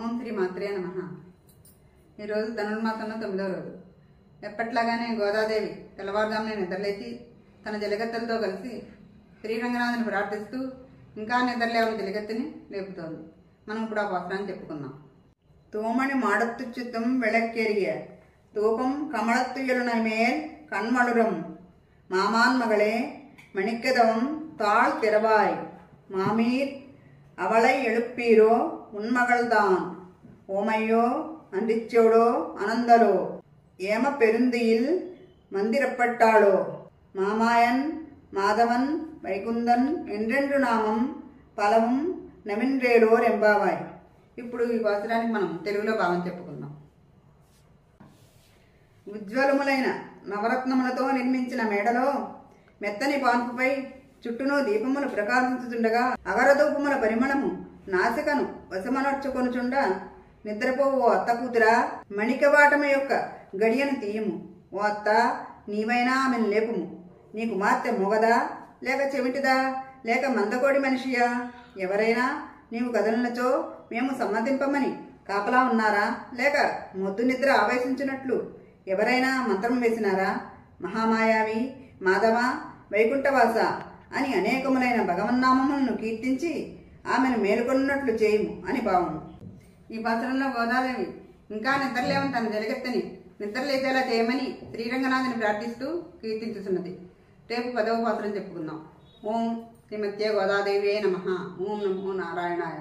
ఓం శ్రీ మాత్రే నమః. ఈరోజు ధనుర్మాసంలో 9వ రోజు. ఎప్పట్లాగానే గోదాదేవి తెల్లవారుజామునే నిద్రలేచి తన జలగత్తెలతో కలిసి శ్రీరంగనాథుని ప్రార్థిస్తూ ఇంకా నిద్రలేవని జలగత్తెని లేపుతోంది. మనం ఇప్పుడు ఆ పాత్రాన్ని చెప్పుకుందాం. తూమణి మాడత్తుచ్చుతం విளக்கெரிய தூபம் கமலத்துயலுனை மேல் கண்மழுரம் மாமான் மகளே மணிக்கதவம் தாழ் திறவாய் மாமீர் அவளை எழுப்பீரோ உன்மகள்தான் ஓமையோ அன்றிச்சோடோ அனந்தலோ ஏம பெருந்தியில் மந்திரப்பட்டாளோ மாமாயன் మాధవన్ వైకుందన్ ఎండ్రెండు నామం ఫలవం నవిన్రేలోర్ ఎంబావాయ్. ఇప్పుడు ఈ పాత్రానికి మనం తెలుగులో భావం చెప్పుకుందాం. ఉజ్వలములైన నవరత్నములతో నిర్మించిన మేడలో మెత్తని పాన్పుపై చుట్టూను దీపములు ప్రకాశించుచుండగా అగరధూపముల పరిమళము నాసికను వశమనర్చుకొనుచుండ నిద్రపోవు ఓ అత్త కూతురా, మణికవాటము యొక్క గడియను తీయము. ఓ అత్త, నీవైనా ఆమెను లేపుము. నీ కుమార్తె మొగదా, లేక చెవిటిదా, లేక మందకోడి మనిషియా? ఎవరైనా నీవు కదలనచో మేము సమ్మతింపమని కాపలా ఉన్నారా, లేక మొద్దు నిద్ర ఆవేశించినట్లు ఎవరైనా మంత్రం వేసినారా? మహామాయావి, మాధవ, వైకుంఠవాస అని అనేకములైన భగవన్నామములను కీర్తించి ఆమెను మేలుకొన్నట్లు చేయము అని భావము. ఈ పాత్రలో గోదాదేవి ఇంకా నిద్రలేవని తన జలగత్తెని నిద్రలేచేలా చేయమని శ్రీరంగనాథుని ప్రార్థిస్తూ కీర్తించుతున్నది. రేపు 10వ పాత్రను చెప్పుకుందాం. ఓం శ్రీమత్యే గోదాదేవి నమః. ఓం నమో నారాయణాయ.